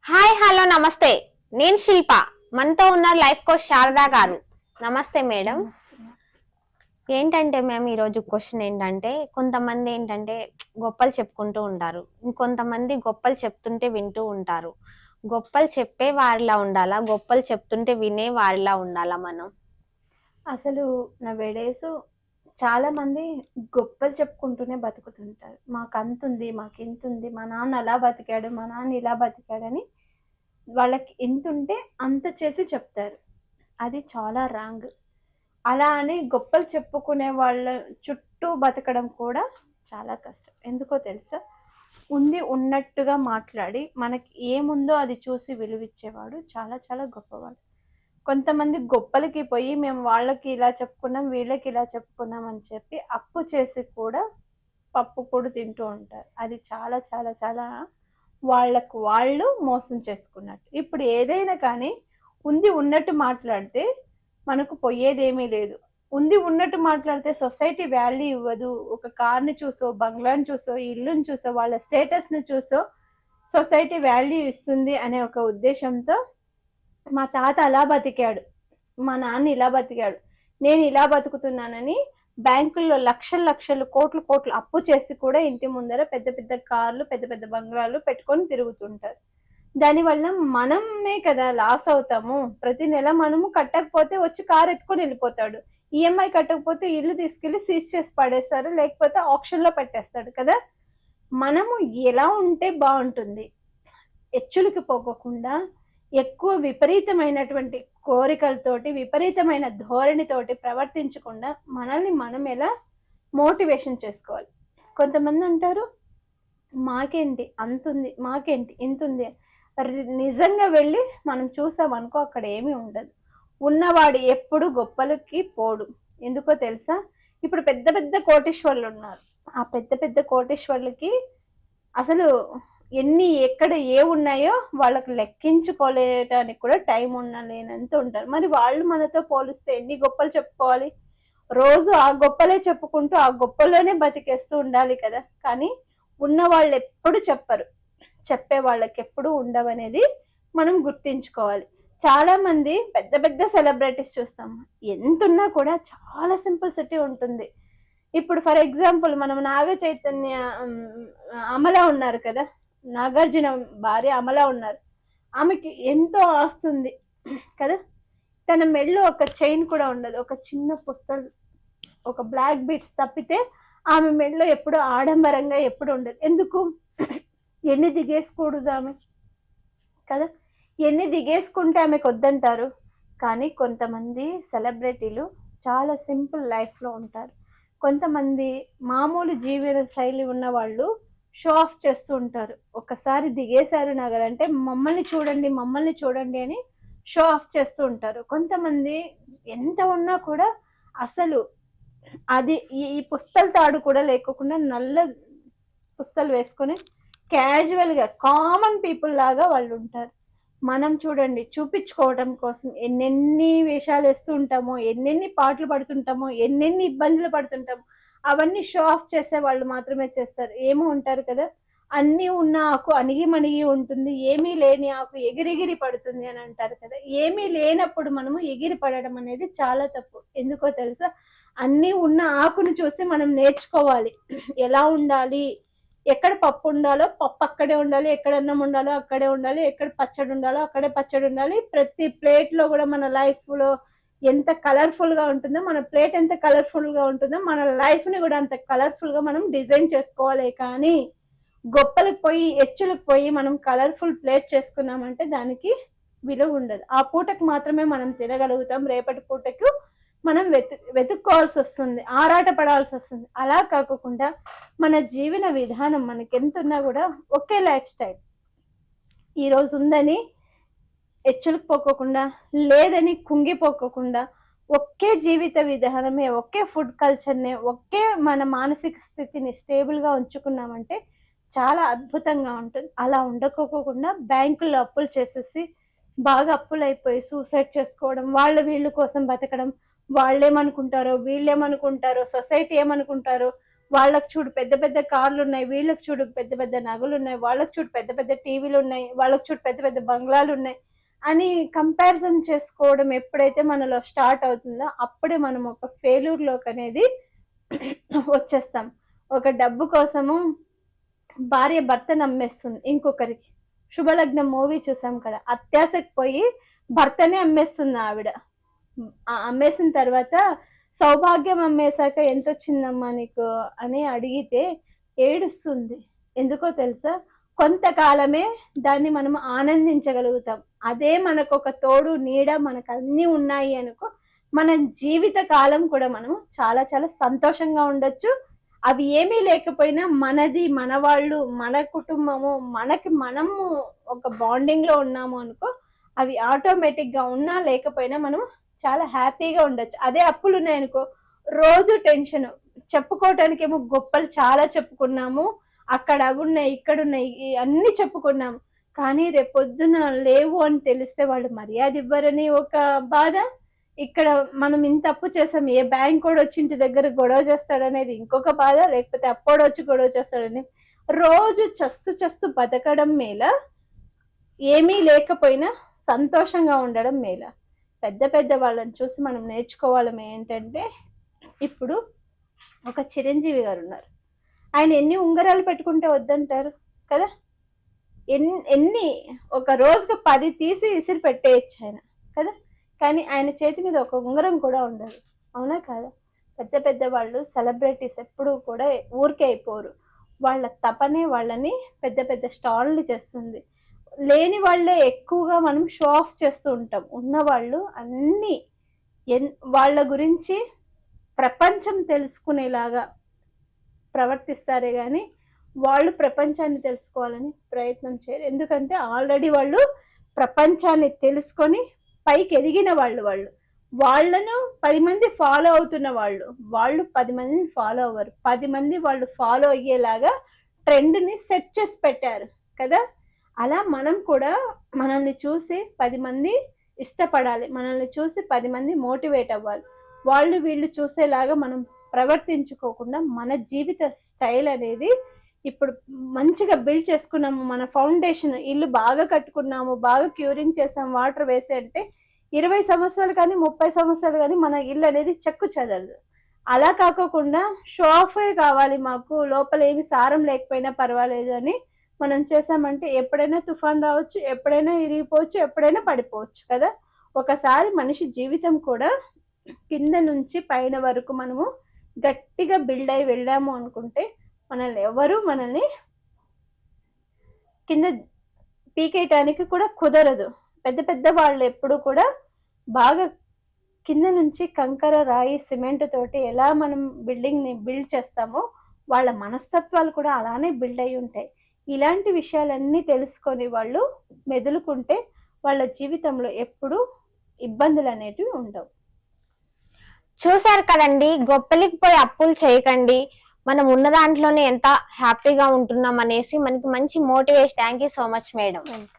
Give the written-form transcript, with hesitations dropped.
Hi hello నమస్తే. నేను శిల్ప. మనతో ఉన్నారు లైఫ్ కోచ్ శారదా గారు. నమస్తే మేడం. ఏంటంటే మేము ఈరోజు క్వశ్చన్ ఏంటంటే, కొంతమంది ఏంటంటే గొప్పలు చెప్పుకుంటూ ఉంటారు, ఇంకొంతమంది గొప్పలు చెప్తుంటే వింటూ ఉంటారు. గొప్పలు చెప్పే వారిలా ఉండాలా, గొప్పలు చెప్తుంటే వినే వారిలా ఉండాలా మనం? అసలు నా వేడేసు చాలా మంది గొప్పలు చెప్పుకుంటూనే బతుకుతుంటారు. మాకు అంతుంది, మాకు ఇంతుంది, మా నాన్న అలా బతికాడు, మా నాన్న ఇలా బతికాడని వాళ్ళకి ఎంతుంటే అంత చేసి చెప్తారు. అది చాలా రాంగ్. అలా అని గొప్పలు చెప్పుకునే వాళ్ళ చుట్టూ బతకడం కూడా చాలా కష్టం. ఎందుకో తెలుసా? ఉంది ఉన్నట్టుగా మాట్లాడి మనకి ఏముందో అది చూసి విలువిచ్చేవాడు చాలా చాలా గొప్పవాడు. కొంతమంది గొప్పలకి పోయి మేము వాళ్ళకి ఇలా చెప్పుకున్నాం, వీళ్ళకి ఇలా చెప్పుకున్నాం అని చెప్పి అప్పు చేసి కూడా పప్పు కూడా తింటూ ఉంటారు. అది చాలా చాలా చాలా వాళ్ళకు వాళ్ళు మోసం చేసుకున్నట్టు. ఇప్పుడు ఏదైనా కానీ ఉంది ఉన్నట్టు మాట్లాడితే మనకు పోయేదేమీ లేదు. ఉంది ఉన్నట్టు మాట్లాడితే సొసైటీ వాల్యూ ఇవ్వదు. ఒక కార్ని చూసో, బంగ్లాని చూసో, ఇల్లుని చూసో, వాళ్ళ స్టేటస్ని చూసో సొసైటీ వాల్యూ ఇస్తుంది అనే ఒక ఉద్దేశంతో మా తాత అలా బతికాడు, మా నాన్న ఇలా బతికాడు, నేను ఇలా బతుకుతున్నానని బ్యాంకుల్లో లక్షలు లక్షలు కోట్లు కోట్లు అప్పు చేసి కూడా ఇంటి ముందర పెద్ద పెద్ద కార్లు, పెద్ద పెద్ద బంగ్లాలు పెట్టుకొని తిరుగుతుంటారు. దానివల్ల మనమే కదా లాస్ అవుతాము. ప్రతి నెల మనము కట్టకపోతే వచ్చి కారు ఎత్తుకొని వెళ్ళిపోతాడు. ఈఎంఐ కట్టకపోతే ఇల్లు తీసుకెళ్లి సీజ్ చేసి పడేస్తారు, లేకపోతే ఆప్షన్లో పెట్టేస్తాడు కదా. మనము ఎలా ఉంటే బాగుంటుంది? హెచ్చులకి పోకోకుండా ఎక్కువ విపరీతమైనటువంటి కోరికలతోటి, విపరీతమైన ధోరణితోటి ప్రవర్తించకుండా మనల్ని మనం ఎలా మోటివేషన్ చేసుకోవాలి. కొంతమంది అంటారు, మాకేంటి అంతుంది, మాకేంటి ఇంతుంది. నిజంగా వెళ్ళి మనం చూసామనుకో అక్కడ ఏమీ ఉండదు. ఉన్నవాడు ఎప్పుడు గొప్పలకి పోడు. ఎందుకో తెలుసా? ఇప్పుడు పెద్ద పెద్ద కోటీశ్వర్లు ఉన్నారు. ఆ పెద్ద పెద్ద కోటీశ్వర్లకి అసలు ఎన్ని ఎక్కడ ఏ ఉన్నాయో వాళ్ళకి లెక్కించుకోలేటానికి కూడా టైం లేనంత ఉంటారు. మరి వాళ్ళు మనతో పోలిస్తే ఎన్ని గొప్పలు చెప్పుకోవాలి? రోజు ఆ గొప్పలే చెప్పుకుంటూ ఆ గొప్పలోనే బతికేస్తూ ఉండాలి కదా. కానీ ఉన్న వాళ్ళు ఎప్పుడు చెప్పరు, చెప్పే వాళ్ళకి ఎప్పుడు ఉండవనేది మనం గుర్తించుకోవాలి. చాలా మంది పెద్ద పెద్ద సెలబ్రిటీస్ చూస్తాం, ఎంతున్నా కూడా చాలా సింప్లిసిటీ ఉంటుంది. ఇప్పుడు ఫర్ ఎగ్జాంపుల్ మనం నాగ చైతన్య అమల ఉన్నారు కదా, నాగార్జున భార్య అమల ఉన్నారు. ఆమెకి ఎంతో ఆస్తుంది కదా. తన మెడలో ఒక చైన్ కూడా ఉండదు, ఒక చిన్న పుస్తల్, ఒక బ్లాక్ బీట్స్ తప్పితే ఆమె మెడలో ఎప్పుడు ఆడంబరంగా ఎప్పుడు ఉండదు. ఎందుకు? ఎన్ని దిగేసుకోకూడదు ఆమె కదా. ఎన్ని దిగేసుకుంటే ఆమెకు వద్దంటారు. కానీ కొంతమంది సెలబ్రిటీలు చాలా సింపుల్ లైఫ్లో ఉంటారు. కొంతమంది మామూలు జీవన శైలి ఉన్న వాళ్ళు షో ఆఫ్ చేస్తూ ఉంటారు. ఒకసారి దిగేశారు నగరంటే మమ్మల్ని చూడండి, మమ్మల్ని చూడండి అని షో ఆఫ్ చేస్తూ ఉంటారు. కొంతమంది ఎంత ఉన్నా కూడా అసలు అది ఈ పుస్తల తాడు కూడా లేకోకుండా నల్ల పుస్తలు వేసుకొని క్యాజువల్గా కామన్ పీపుల్ లాగా వాళ్ళు ఉంటారు. మనం చూడండి, చూపించుకోవడం కోసం ఎన్నెన్ని వేషాలు వేస్తూ ఉంటామో, ఎన్నెన్ని పాటలు పడుతుంటామో, ఎన్నెన్ని ఇబ్బందులు పడుతుంటామో, అవన్నీ షో ఆఫ్ చేసే వాళ్ళు మాత్రమే చేస్తారు. ఏమో ఉంటారు కదా, అన్నీ ఉన్న ఆకు అణిగి మణిగి ఉంటుంది, ఏమీ లేని ఆకు ఎగిరెగిరి పడుతుంది అని అంటారు కదా. ఏమీ లేనప్పుడు మనము ఎగిరి పడడం అనేది చాలా తప్పు. ఎందుకో తెలుసా? అన్నీ ఉన్న ఆకును చూసి మనం నేర్చుకోవాలి ఎలా ఉండాలి. ఎక్కడ పప్పు ఉండాలో పప్పు అక్కడే ఉండాలి, ఎక్కడ అన్నం ఉండాలో అక్కడే ఉండాలి, ఎక్కడ పచ్చడి ఉండాలో అక్కడే పచ్చడి ఉండాలి. ప్రతి ప్లేట్లో కూడా మన లైఫ్లో ఎంత కలర్ఫుల్గా ఉంటుందో, మన ప్లేట్ ఎంత కలర్ఫుల్గా ఉంటుందో, మన లైఫ్ని కూడా అంత కలర్ఫుల్గా మనం డిజైన్ చేసుకోవాలి. కానీ గొప్పలకు పోయి హెచ్చులకు పోయి మనం కలర్ఫుల్ ప్లేట్ చేసుకున్నామంటే దానికి విలువ ఉండదు. ఆ పూటకు మాత్రమే మనం తినగలుగుతాం, రేపటి పూటకు మనం వెతుక్కోవాల్సి వస్తుంది, ఆరాట పడాల్సి వస్తుంది. అలా కాకుండా మన జీవన విధానం మనకి ఎంత ఉన్నా కూడా ఒకే లైఫ్ స్టైల్. ఈరోజు ఉందని హెచ్చులకు పోకోకుండా, లేదని కుంగిపోకోకుండా, ఒకే జీవిత విధానమే, ఒకే ఫుడ్ కల్చర్నే, ఒకే మన మానసిక స్థితిని స్టేబుల్గా ఉంచుకున్నామంటే చాలా అద్భుతంగా ఉంటుంది. అలా ఉండకోకుండా బ్యాంకుల్లో అప్పులు చేసేసి బాగా అప్పులు అయిపోయి సూసైడ్ చేసుకోవడం, వాళ్ళ వీళ్ళ కోసం బతకడం, వాళ్ళేమనుకుంటారో, వీళ్ళేమనుకుంటారో, సొసైటీ ఏమనుకుంటారో, వాళ్ళకి చూడు పెద్ద పెద్ద కార్లు ఉన్నాయి, వీళ్ళకి చూడు పెద్ద పెద్ద నగలు ఉన్నాయి, వాళ్ళకి చూడు పెద్ద పెద్ద టీవీలు ఉన్నాయి, వాళ్ళకి చూడు పెద్ద పెద్ద బంగ్లాలు ఉన్నాయి అని కంపారిజన్ చేసుకోవడం ఎప్పుడైతే మనలో స్టార్ట్ అవుతుందో అప్పుడే మనం ఒక ఫెయిల్యూర్ లోకి అనేది వచ్చేస్తాం. ఒక డబ్బు కోసము భార్య భర్త నమ్మేస్తుంది ఇంకొకరికి. శుభలగ్నం మూవీ చూసాం కదా, అత్యాశకు పోయి భర్తనే అమ్మేస్తుంది ఆవిడ. అమ్మేసిన తర్వాత సౌభాగ్యం అమ్మేశాక ఎంత వచ్చిందమ్మా నీకు అని అడిగితే ఏడుస్తుంది. ఎందుకో తెలుసా, కొంతకాలమే దాన్ని మనం ఆనందించగలుగుతాం. అదే మనకు ఒక తోడు నీడ మనకు అన్ని ఉన్నాయి అనుకో, మన జీవిత కాలం కూడా మనము చాలా చాలా సంతోషంగా ఉండొచ్చు. అవి ఏమీ లేకపోయినా మనది, మన వాళ్ళు, మన కుటుంబము, మనము ఒక బాండింగ్ లో ఉన్నాము అనుకో, అవి ఆటోమేటిక్ గా ఉన్నా లేకపోయినా మనం చాలా హ్యాపీగా ఉండొచ్చు. అదే అప్పులు ఉన్నాయనుకో, రోజు టెన్షన్. చెప్పుకోవటానికి ఏమో గొప్పలు చాలా చెప్పుకున్నాము, అక్కడ అవి ఉన్నాయి, ఇక్కడ ఉన్నాయి, అన్ని చెప్పుకున్నాము. కానీ రేపొద్దున లేవు అని తెలిస్తే వాళ్ళు మర్యాద ఇవ్వరని ఒక బాధ, ఇక్కడ మనం ఇంత అప్పు చేసాం, ఏ బ్యాంక్ కూడా వచ్చి ఇంటి దగ్గర గొడవ చేస్తాడనేది ఇంకొక బాధ, లేకపోతే అప్పోడు వచ్చి గొడవ చేస్తాడని. రోజు చస్తు బతకడం మేల, ఏమీ లేకపోయినా సంతోషంగా ఉండడం మేల. పెద్ద పెద్ద వాళ్ళని చూసి మనం నేర్చుకోవాలి ఏంటంటే, ఇప్పుడు ఒక చిరంజీవి గారు ఉన్నారు, ఆయన ఎన్ని ఉంగరాలు పెట్టుకుంటే వద్దంటారు కదా, ఎన్ని ఒక రోజుకు 10 తీసి ఇసిరి పెట్టేయచ్చు ఆయన కదా, కానీ ఆయన చేతి మీద ఒక ఉంగరం కూడా ఉండదు, అవునా కాదా? పెద్ద పెద్ద వాళ్ళు సెలబ్రిటీస్ ఎప్పుడు కూడా ఊరికే అయిపోరు, వాళ్ళ తపనే వాళ్ళని పెద్ద పెద్ద స్టాల్లు చేస్తుంది. లేని వాళ్ళే ఎక్కువగా మనం షో ఆఫ్ చేస్తూ ఉంటాం. ఉన్నవాళ్ళు అన్ని వాళ్ళ గురించి ప్రపంచం తెలుసుకునేలాగా ప్రవర్తిస్తారే కానీ వాళ్ళు ప్రపంచాన్ని తెలుసుకోవాలని ప్రయత్నం చేయరు. ఎందుకంటే ఆల్రెడీ వాళ్ళు ప్రపంచాన్ని తెలుసుకొని పైకి ఎదిగిన వాళ్ళు. వాళ్ళను 10 మంది ఫాలో అవుతున్న వాళ్ళు 10 మందిని ఫాలో అవ్వరు. 10 మంది వాళ్ళు ఫాలో అయ్యేలాగా ట్రెండ్ని సెట్ చేసి పెట్టారు కదా. అలా మనం కూడా మనల్ని చూసి 10 మంది ఇష్టపడాలి, మనల్ని చూసి 10 మంది మోటివేట్ అవ్వాలి. వాళ్ళు వీళ్ళు చూసేలాగా మనం ప్రవర్తించుకోకుండా మన జీవిత స్టైల్ అనేది ఇప్పుడు మంచిగా బిల్డ్ చేసుకున్నాము. మన ఫౌండేషన్ ఇల్లు బాగా కట్టుకున్నాము, బాగా క్యూరింగ్ చేసాం, వాటర్ వేసి అంటే 20 సంవత్సరాలు కానీ 30 సంవత్సరాలు కానీ మన ఇల్లు అనేది చెక్కు చెదరదు. అలా కాకోకుండా షో ఆఫే కావాలి మాకు, లోపల ఏమి సారం లేకపోయినా పర్వాలేదు అని మనం చేసామంటే ఎప్పుడైనా తుఫాన్ రావచ్చు, ఎప్పుడైనా ఇరిగిపోవచ్చు, ఎప్పుడైనా పడిపోవచ్చు కదా. ఒకసారి మనిషి జీవితం కూడా కింద నుంచి పైన వరకు మనము గట్టిగా బిల్డ్ అయి వెళ్ళాము అనుకుంటే మనల్ని కింద పీకేయటానికి కూడా కుదరదు. పెద్ద పెద్ద వాళ్ళు ఎప్పుడు కూడా బాగా కింద నుంచి కంకర, రాయి, సిమెంట్ తోటి ఎలా మనం బిల్డింగ్ని బిల్డ్ చేస్తామో వాళ్ళ మనస్తత్వాలు కూడా అలానే బిల్డ్ అయి ఉంటాయి. ఇలాంటి విషయాలన్నీ తెలుసుకొని వాళ్ళు మెదులుకుంటే వాళ్ళ జీవితంలో ఎప్పుడు ఇబ్బందులు అనేటివి ఉండవు. చూసారు కదండి, గొప్పలికి పోయి అప్పులు చేయకండి, మనం ఉన్న దాంట్లోనే ఎంత హ్యాపీగా ఉంటున్నాం అనేసి మనకి మంచి motivation. Thank you so much madam.